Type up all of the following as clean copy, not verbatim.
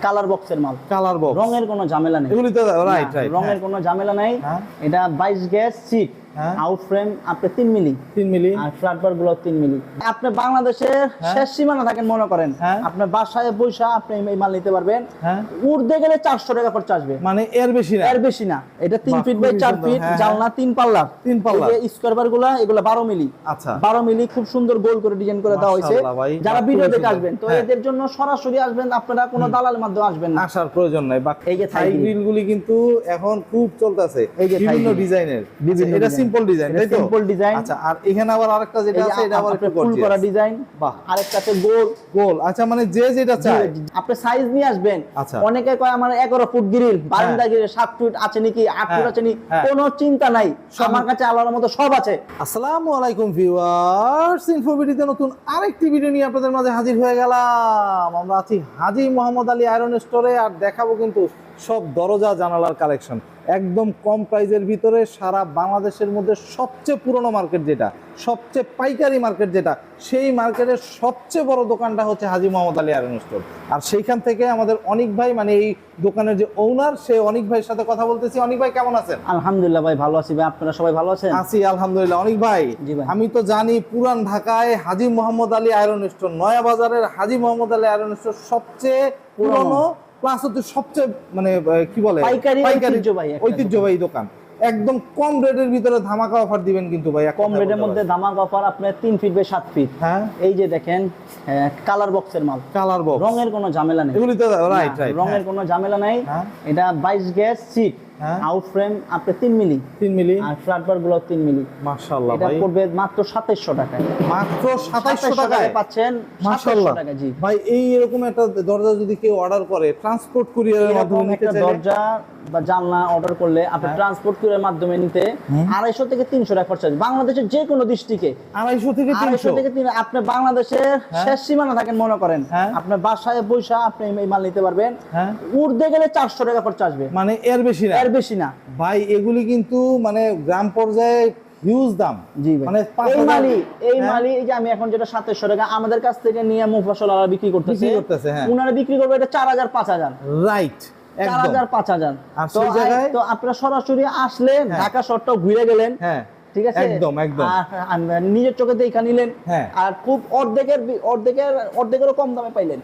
Colour বক্সের মাল, colour box, রঙের কোনো ঝামেলা নেই। এগুলি তো রাইট রাইট, রঙের কোনো ঝামেলা নাই। এটা 22 গ্যাস সিট, আউট ফ্রেম আপনি 3 মিলি, 3 মিলি, আর ফ্ল্যাট বার গুলো 3 মিলি। আপনি বাংলাদেশের শেষ সীমানা থাকেন মনে করেন, আপনার বাসায় বৈশা আপনি এই মাল নিতে পারবেন। উঠতে গেলে 400 টাকা খরচ আসবে, মানে এর বেশি না, এর বেশি না। এটা 3 ফিট বাই 4 ফিট, জানলা 3 পাল্লা, 3 পাল্লা। এই স্কয়ার বার গুলা এগুলা 12 মিলি। আচ্ছা, 12 মিলি খুব সুন্দর গোল করে ডিজাইন করে দেওয়া হয়েছে। যারা ভিডিও দেখে আসবেন তো এদের জন্য সরাসরি আসবেন, আপনারা কোনো দালালের মাধ্যমে আসবেন না, আসার প্রয়োজন নাই। এই যে থাই গ্রিল গুলি কিন্তু এখন খুব চলতেছে, বিভিন্ন ডিজাইনের। এটা সিম্পল ডিজাইন, তাই তো? Simple design. আচ্ছা, আর এখানে আবার আরেকটা যেটা আছে এটা আবার একটু ফুল করা ডিজাইন। বাহ, আরেকটাতে গোল গোল। আচ্ছা, মানে যে যেটা চায় আপনি সাইজ নিয়ে আসবেন। আচ্ছা, অনেকে কয় আমার 11 ফুট গ্রিল, বারান্দা গ্রিল 7 ফুট আছে নাকি, 8 ফুট আছে নাকি, কোনো চিন্তা নাই, আমার কাছে আল্লাহর মতো সব আছে। আসসালামু আলাইকুম ভিউয়ার্স, ইনফোভিডিতে নতুন আরেকটি ভিডিও নিয়ে আপনাদের মাঝে হাজির হয়ে গেলাম। আমরা আছি হাজী মোহাম্মদ আলী আয়রন স্টোরে, আর দেখাবো কিন্তু সব দরজা জানালার কালেকশন একদম কম প্রাইজের ভিতরে। সারা বাংলাদেশের মধ্যে সবচেয়ে পুরনো মার্কেট যেটা, সবচেয়ে পাইকারি মার্কেট যেটা, সেই মার্কেটের সবচেয়ে বড় দোকানটা হচ্ছে হাজী মোহাম্মদ আলী আয়রন স্টোর। আর সেইখান থেকে আমাদের অনিক ভাই, মানে এই দোকানের যে ওনার, সেই অনিক ভাইয়ের সাথে কথা বলতেছি। অনিক ভাই কেমন আছেন? আলহামদুলিল্লাহ ভাই, ভালো আছি ভাই, আপনারা সবাই ভালো আছেন? আছি আলহামদুলিল্লাহ। অনিক ভাই, আমি তো জানি পুরান ঢাকায় হাজী মোহাম্মদ আলী আয়রন স্টোর, নয়া বাজারের হাজী মোহাম্মদ আলী আয়রন স্টোর সবচেয়ে পুরনো, প্লাস হচ্ছে সবচেয়ে মানে কি বলে পাইকারি ঐতিহ্যবাহী দোকান। একদম কম রেটের ভিতরে ধামাকা অফার দিবেন কিন্তু ভাই, কম রেটের মধ্যে ধামাকা অফার। আপনার 3 ফিট বাই 7 ফিট, এই যে দেখেন কালার বক্সের মাল, কালার বক্স, রঙের কোনো ঝামেলা নেই। এগুলি তো রাইট রাইট, রঙের কোনো ঝামেলা নাই। এটা 22 গ্যাস সিট, আউট ফ্রেম আপনি 3 মিলি, 3 মিলি, আর ফ্ল্যাট বার গুলো 3 মিলি। মাশাআল্লাহ এটা ভাই, পড়বে মাত্র 2700 টাকায়। মাত্র 2700 টাকায় পাচ্ছেন। মাশাআল্লাহ টাকা। জি ভাই, এই এরকম একটা দরজা যদি কেউ অর্ডার করে ট্রান্সপোর্ট কুরিয়ারের মাধ্যমে নিতে চাইলে, দরজা বা জানলা অর্ডার করলে আপনি ট্রান্সপোর্ট কুরিয়ারের মাধ্যমে নিতে 250 থেকে 300 টাকা খরচ আসবে। বাংলাদেশের যে কোনো ডিস্ট্রিক্টে 250 থেকে 300। আপনি বাংলাদেশের শেষ সীমানা থাকেন মনে করেন, আপনার বাসায় বৈশা আপনি এই মাল নিতে পারবেন। উঠতে গেলে 400 টাকা খরচ আসবে, মানে এর বেশি না, এর বেশি না ভাই। এগুলি কিন্তু মানে গ্রাম পর্যায়ে হিউজ দাম। জি ভাই, মানে এই মালি এই যে আমি এখন যেটা 2700 টাকা আমাদের কাছ থেকে নিয়ে মুফাসল আলা বিক্রি করতেছে, উনারা বিক্রি করবে এটা 4000 5000। রাইট, 4000 5000। তো আপনারা সরাসরি আসলে ঢাকা শহরটাও ঘুরে গেলেন, ঠিক আছে? একদম একদম নিজের চোখে দেখা নিলেন, আর খুব অর্ধেকেরও কম দামে পাইলেন।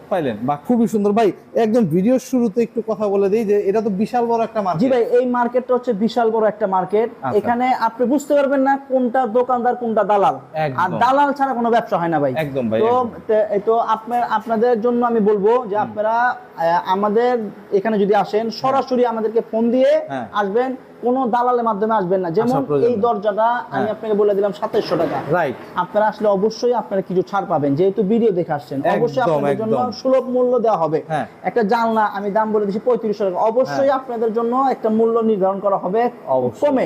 বা খুবই সুন্দর ভাই। একদম ভিডিওর শুরুতে একটু কথা বলে দিই যে এটা তো বিশাল বড় একটা মার্কেট। জি ভাই, এই মার্কেটটা হচ্ছে বিশাল বড় একটা মার্কেট। এখানে আপনি বুঝতে পারবেন না কোনটা দোকানদার কোনটা দালাল, আর দালাল ছাড়া কোনো ব্যবসা হয় না ভাই। একদম ভাই। তো আপনাদের জন্য আমি বলবো যে আপনারা আমাদের এখানে যদি আসেন সরাসরি আমাদেরকে ফোন দিয়ে আসবেন, কোনো দালালের মাধ্যমে আসবেন না। যেমন এই দরজাটা আমি আপনাকে বলে দিলাম 2700 টাকা, রাইট? আপনারা আসলে অবশ্যই আপনারা কিছু ছাড় পাবেন, যেহেতু ভিডিও দেখে আসছেন। অবশ্যই আপনাদের জন্য সুলভ মূল্য দেওয়া হবে। একটা জানলা আমি দাম বলে দিচ্ছি 3500 টাকা, অবশ্যই আপনাদের জন্য একটা মূল্য নির্ধারণ করা হবে কমে,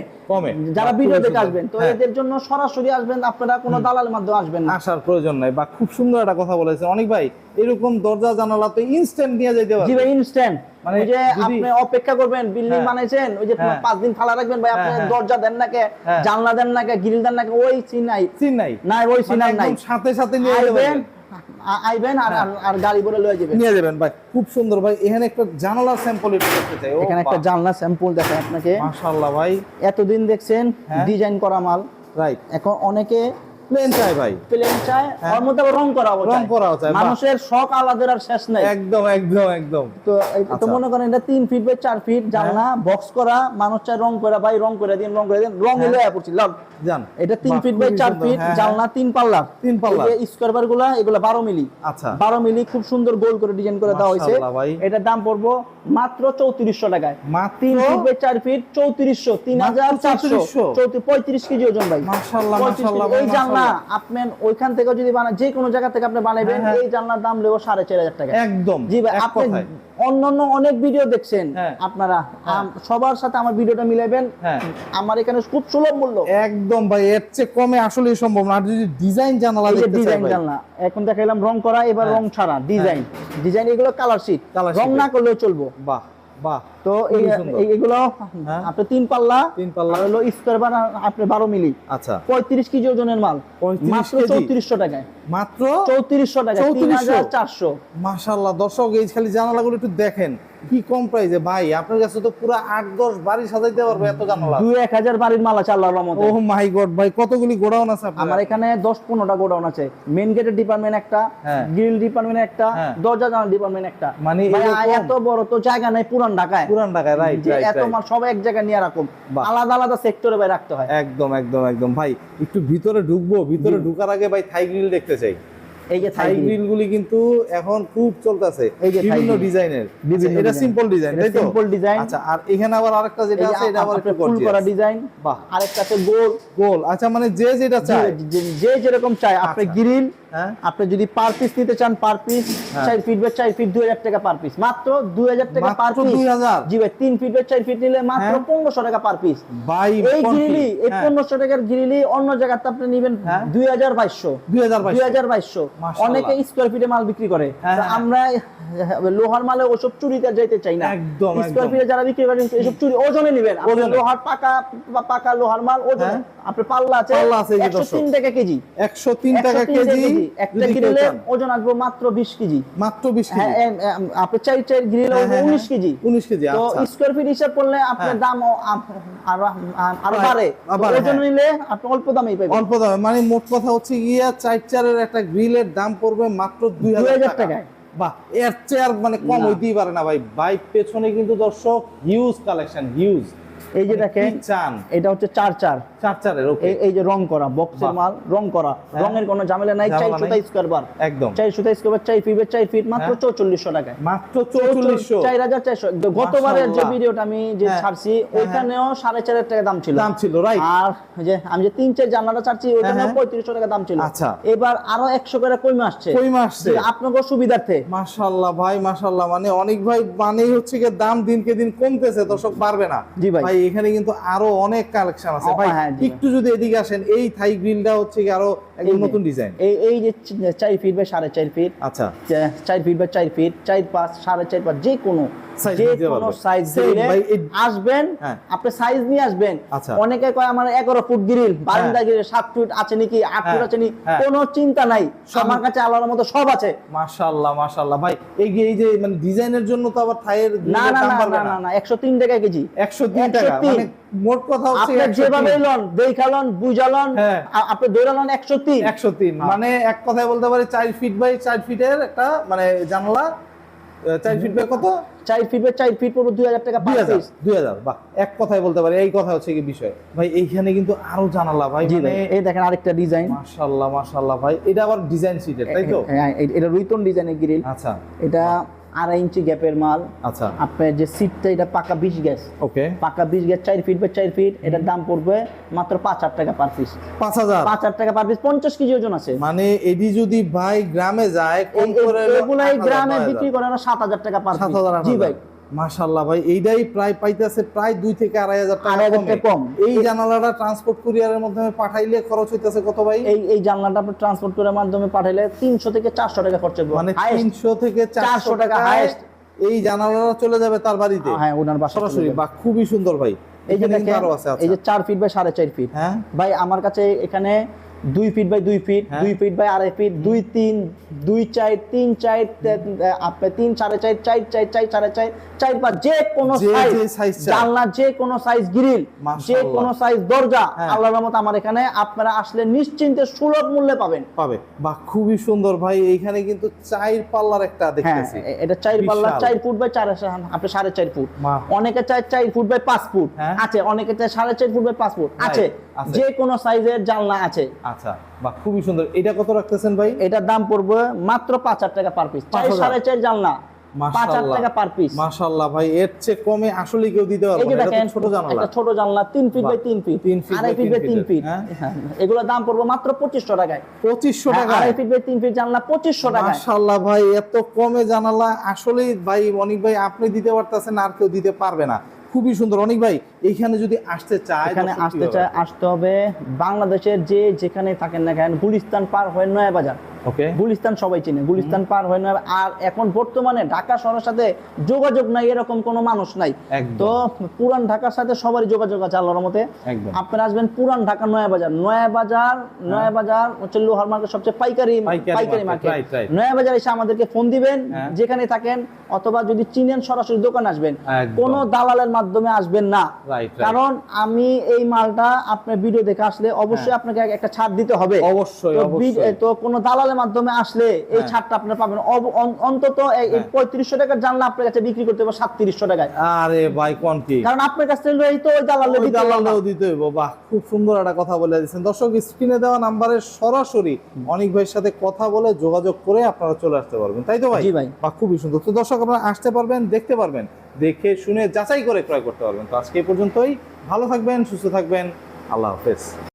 যারা ভিডিও দেখে আসবেন। তো এদের জন্য সরাসরি আসবেন, আপনারা কোনো দালালের মাধ্যমে আসবেন না, আসার প্রয়োজন নাই। বা খুব সুন্দর একটা কথা বলেছেন অনেক ভাই, এরকম দরজা জানালা তো ইনস্ট্যান্ট নিয়ে যেতে পারবেন। জি ভাই, ইনস্ট্যান্ট। মানে যে আপনি অপেক্ষা করবেন, বিল্ডিং বানাইছেন, ওই যে 5 দিন ফালা রাখবেন ভাই, আপনি দরজা দেন না কে, জানলা দেন না কে, গ্রিল দেন না কে, ওই সিন নাই ওই সিন নাই। সাথে সাথে নিয়ে যাবেন, আইবেন আর গাড়ি ভরে নিয়ে যাবেন ভাই। খুব সুন্দর ভাই। এখানে একটা জানালার স্যাম্পল দেখতে চাই। এখানে একটা জানলা স্যাম্পল দেখাই আপনাকে। মাশাআল্লাহ ভাই, এতদিন দেখছেন ডিজাইন করা মাল, রাইট? এখন অনেকে প্লেন চাই ভাই, প্লেন চাই, ওর মধ্যে রং করাও চাই। মানুষের শখ আলাদা আর শেষ নাই। একদম একদম একদম। তো মনে করেন এটা 3 ফিট বাই 4 ফিট জানলা, বক্স করা, মানুষ চাই রং করা, ভাই রং করে দিন, রং হলে পড়ছি লাভ জান। এটা 3 ফিট বাই 4 ফিট জানলা, 3 পাল্লা, এই স্কয়ার বার গুলা এগুলা 12 মিলি। আচ্ছা, 12 মিলি খুব সুন্দর গোল করে ডিজাইন করে দেওয়া হয়েছে। এটার দাম পড়বো মাত্র 3400 টাকায়। 3 ফিট বাই 4 ফিট 3400, 3400, 35 কেজি ওজন ভাই। মাশাআল্লাহ মাশাআল্লাহ। এই জানলা আপনি ওইখান থেকে যদি বানান, যে কোনো জায়গা থেকে আপনি বানাবেন, এই জানলার দাম লেগো 4500 টাকা। একদম। জি ভাই, আপনি অন্যান্য অনেক ভিডিও দেখছেন আপনারা, সবার সাথে আমার ভিডিওটা মিলাইবেন। আমার এখানে খুব সুলভ মূল্য। একদম ভাই, এর চেয়ে কমে আসলে সম্ভব না। আর যদি ডিজাইন জানালা দেখতে চাই, ডিজাইন জানলা এখন দেখাইলাম রং করা, এবার রং ছাড়া ডিজাইন, এগুলো কালার শীট, রং না করলেও চলবো। বাহ, বাহ, তো এইগুলো আপনি 3 পাল্লা আর হলো স্কয়ার বার আপনি 12 মিলি। আচ্ছা, 35 কেজি ওজনের মাল, মাত্র 3400 টাকায়। মাত্র 3400 টাকা, 3400। মাশাআল্লাহ দর্শক, এই খালি জানালাগুলো একটু দেখেন কি কম প্রাইসে ভাই। আপনার কাছে তো পুরো 8-10 বাড়ি সাজাইতে পারবে এত জানালা। 2-1000 বাড়ির মাল আছে আল্লাহর রহমতে। ওহ মাই গড ভাই, কতগুলি গোডাউন আছে আপনার? আমার এখানে 10-15টা গোডাউন আছে। মেইন গেটের ডিপার্টমেন্ট একটা, গ্রিল ডিপার্টমেন্ট একটা, দরজা জানালা ডিপার্টমেন্ট একটা। মানে এত বড় তো জায়গা নাই পুরান ঢাকায়। রাইট, এত মাল সব এক জায়গায় নিয়ে রাখুন, আলাদা আলাদা সেক্টরে ভাই রাখতে হয়। একদম একদম একদম ভাই। একটু ভিতরে ঢুকবো, ভিতরে ঢুকার আগে ভাই থাই গ্রিল দেখতে চাই। এই যে থাই গ্রিল গুলি কিন্তু এখন খুব চলতেছে, বিভিন্ন ডিজাইনের। এটা সিম্পল ডিজাইন, তাই তো? Simple design. আচ্ছা, আর এখানে আবার আরেকটা যেটা আছে এটা আবার একটু ফুল করা ডিজাইন। বাহ, আরেকটা আছে গোল গোল। আচ্ছা, মানে যে যেটা চায়, যে যেরকম চায়। আপনি গ্রিল আপনি যদি পার পিস নিতে চান, per piece 4 feet by 4 feet 2000 টাকা পার পিস, মাত্র 2000 টাকা পার পিস। 2000? জি ভাই, 3 ফিট বাই 4 ফিট নিলে মাত্র 1500 টাকা পার পিস ভাই। এই গ্রিলি, এই 1500 টাকার গ্রিলি অন্য জায়গাতে আপনি নেবেন 2200। অনেকে স্কয়ার ফিটে মাল বিক্রি করে, আমরা লোহার মালে ওসব চুরিতে যাইতে চাই না। স্কয়ার ফিটে যারা বিক্রি করেন এসব চুরি ওজনে নেবেন। লোহার পাকা লোহার মাল ওজনে আপনি পাল্লা আছে 103 টাকা কেজি। 103 টাকা কেজি। একটা গ্রিলের ওজন আসবে মাত্র 20 কেজি। মাত্র 20 কেজি। আপনি 4 গ্রিল 19 কেজি। 19 কেজি। তো আচ্ছা, স্কয়ার ফিট হিসাব করলে আপনার দাম আরো বাড়ে। ওজন নিলে আপনি অল্প দামেই পাবেন। অল্প দামে, মানে মোট কথা হচ্ছে গিয়া 4-4 একটা গ্রিলের দাম পড়বে মাত্র 2000 টাকায়। বাহ, এর চেয়ে আর মানে কম হইতেই পারে না ভাই। ভাই পেছনে কিন্তু দর্শক হিউজ কালেকশন, হিউজ। এই যে দেখেন, এটা হচ্ছে 4-4 ওকে। এই যে রং করা বক্সের মাল, রং করা, রঙের কোনো ঝামেলা নাই। 400 স্কয়ার বার, একদম 400 square bar, 4 feet by 4 feet, মাত্র 4400 টাকায়। মাত্র 4400, 4400। গতবারের যে ভিডিওটা আমি যে ছাড়ছি ওইখানেও 4500 টাকা দাম ছিল, রাইট। আর যে আমি যে 3-4 জানলাটা ছাড়ছি ওইখানেও 3500 টাকা দাম ছিল। আচ্ছা, এবার আরো 100 করে কমে আসছে আপনাদের সুবিধার্থে। মাশাআল্লাহ ভাই, মাশাআল্লাহ। মানে অনেক ভাই, মানেই হচ্ছে কি দাম দিনকে দিন কমতেছে, দর্শক পারবে না। জি ভাই, এখানে কিন্তু আরো অনেক কালেকশন আছে ভাই। একটু যদি এদিকে আসেন, এই থাই গ্রিলটা হচ্ছে কি আরো একদম নতুন ডিজাইন। এই যে 4 ফিট বাই 4.5 ফিট। আচ্ছা, 4 ফিট বাই 4 ফিট, 4.5 4.5 যে কোনো সাইজ দিলে আসবেন, আপনি সাইজ নিয়ে আসবেন। অনেকে কয় আমার 11 ফুট গ্রিল, বারান্দা গ্রিল 7 ফুট আছে নাকি, 8 ফুট আছে নাকি, কোনো চিন্তা নাই, আমার কাছে আল্লাহর মতো সব আছে। মাশাআল্লাহ মাশাআল্লাহ ভাই। এই যে মানে ডিজাইনের জন্য তো আবার থাইয়ের দাম বাড়বে না। না 103 টাকা কেজি। 103 টাকা, মানে মোট কথা হচ্ছে আপনি যেভাবে লন, দেখালন, বুঝালন, আপনি দৌড়ালন 103। মানে এক কথায় বলতে পারি 4 ফিট বাই 4 ফিটের একটা মানে জানলা। 4 ফিট বাই কত? 4 ফিট বাই 4 ফিট পুরো 2000 টাকা পার পিস। 2000। বাহ, এক কথায় বলতে পারি এই কথা হচ্ছে কি বিষয় ভাই। এইখানে কিন্তু আরো জানালা ভাই, মানে এই দেখেন আরেকটা ডিজাইন। মাশাআল্লাহ মাশাআল্লাহ ভাই। এটা আবার ডিজাইন সিটের, তাই তো? হ্যাঁ, এটা রুইতন ডিজাইনের গ্রিল। আচ্ছা, এটা 2.5 ইঞ্চি গ্যাপের মাল। আচ্ছা, আপনার যে সিটটা এটা পাকা 20 গ্যাস। ওকে, পাকা 20 গ্যাস 4 ফিট বাই 4 ফিট। এটার দাম পড়বে মাত্র 5000 টাকা পার পিস। 5000 টাকা পার পিস, 50 কেজি ওজন আছে। মানে এডি যদি ভাই গ্রামে যায়, কম করে এগুলাই গ্রামে বিক্রি করে না 7000 টাকা পার পিস। জি ভাই, মাশাআল্লাহ ভাই। এইটাই প্রায় পাইতেছে প্রায় 2 থেকে 2500 টাকা কম। এই জানালাটা ট্রান্সপোর্ট কুরিয়ারের মাধ্যমে পাঠাইলে খরচ হইতেছে কত ভাই? এই জানালাটা আপনি ট্রান্সপোর্ট কুরিয়ারের মাধ্যমে পাঠাইলে 300 থেকে 400 টাকা খরচ হবে। মানে 300 থেকে 400 টাকা হাইয়েস্ট এই জানালাটা চলে যাবে তার বাড়িতে। হ্যাঁ, ওনার বাসা সরাসরি। বাহ, খুবই সুন্দর ভাই। এই যে দেখেন, এই যে 4 ফিট বাই 4.5 ফিট। হ্যাঁ ভাই, আমার কাছে এখানে 2 feet by 2 feet, 2 feet by 2.5 feet, 2 3 2 4 3 4 আপনি 3 4.5 4 4 4 4.5 4 5 যে কোনো সাইজ জানলা, যে কোনো সাইজ গ্রিল, যে কোনো সাইজ দরজা, আল্লাহর রহমতে আমার এখানে আপনারা আসলে নিশ্চিন্তে সুলভ মূল্যে পাবেন। বাহ, খুবই সুন্দর ভাই। এইখানে কিন্তু 4 পাল্লার একটা দেখতেছি। এটা 4 পাল্লা, 4 ফুট বাই 4 আপনি 4.5 ফুট। অনেকে চায় 4 ফুট বাই 5 ফুট আছে, অনেকে চায় 4.5 ফুট বাই 5 ফুট আছে, যে কোনো সাইজের জানলা আছে। আচ্ছা, বাহ, খুবই সুন্দর। এটা কত রাখতেছেন ভাই? এটার দাম পড়বে মাত্র 5000 টাকা পার পিস। 4.5 জানলা 5000 টাকা পার পিস। মাশাআল্লাহ ভাই, এর চেয়ে কমে আসলে কেউ দিতে পারবে না। এটা তো ছোট জানলা, একটা ছোট জানলা 3 feet by 3 feet, 2.5 feet by 3 feet. এগুলোর দাম পড়বে মাত্র 2500 টাকায়। 2500 টাকা 2.5 ফিট বাই 3 ফিট জানলা 2500 টাকা। মাশাআল্লাহ ভাই, এত কমে জানালা আসলেই ভাই অনেক ভাই আপনি দিতে পারতেছেন, আর কেউ দিতে পারবে না। খুবই সুন্দর। অনেক ভাই এইখানে যদি আসতে চায়, আসতে হবে বাংলাদেশের যেখানে থাকেন না কেন, গুলিস্তান পার হয়ে নয়া বাজার, ওকে, গুলিস্তান সবাই চিনে, গুলিস্তান পার হয় না। আর এখন বর্তমানে ঢাকা শহরের সাথে যোগাযোগ নাই এরকম কোনো মানুষ নাই। তো পুরান ঢাকার সাথে সবারই যোগাযোগ আছে আল্লাহর রহমতে। আপনারা আসবেন পুরান ঢাকা নয়াবাজার হচ্ছে লোহার মার্কেট সবচেয়ে পাইকারি মার্কেট। নয়াবাজার এসে আমাদেরকে ফোন দিবেন যেখানে থাকেন, অথবা যদি চিনেন সরাসরি দোকান আসবেন, কোনো দালালের মাধ্যমে আসবেন না। কারণ আমি এই মালটা আপনার ভিডিও দেখে আসলে অবশ্যই আপনাকে একটা ছাড় দিতে হবে। অবশ্যই তো কোনো দালালের মাধ্যমে আসলে এই ছাড়টা আপনারা পাবেন অন্তত 3500 টাকার জানলা আপনার কাছে বিক্রি করতে হবে 3700 টাকায়। আরে ভাই কোন কি, কারণ আপনার কাছে লই তো ওই দালালেও দিতে হইব। বাহ, খুব সুন্দর একটা কথা বলে দিয়েছেন। দর্শক, স্ক্রিনে দেওয়া নাম্বারে সরাসরি অনেক ভাইয়ের সাথে কথা বলে যোগাযোগ করে আপনারা চলে আসতে পারবেন, তাই তো ভাই? জি ভাই। বাহ, খুবই সুন্দর। তো দর্শক, আপনারা আসতে পারবেন, দেখতে পারবেন, দেখে শুনে যাচাই করে ক্রয় করতে পারবেন। তো আজকে এই পর্যন্তই। ভালো থাকবেন, সুস্থ থাকবেন, আল্লাহ হাফেজ।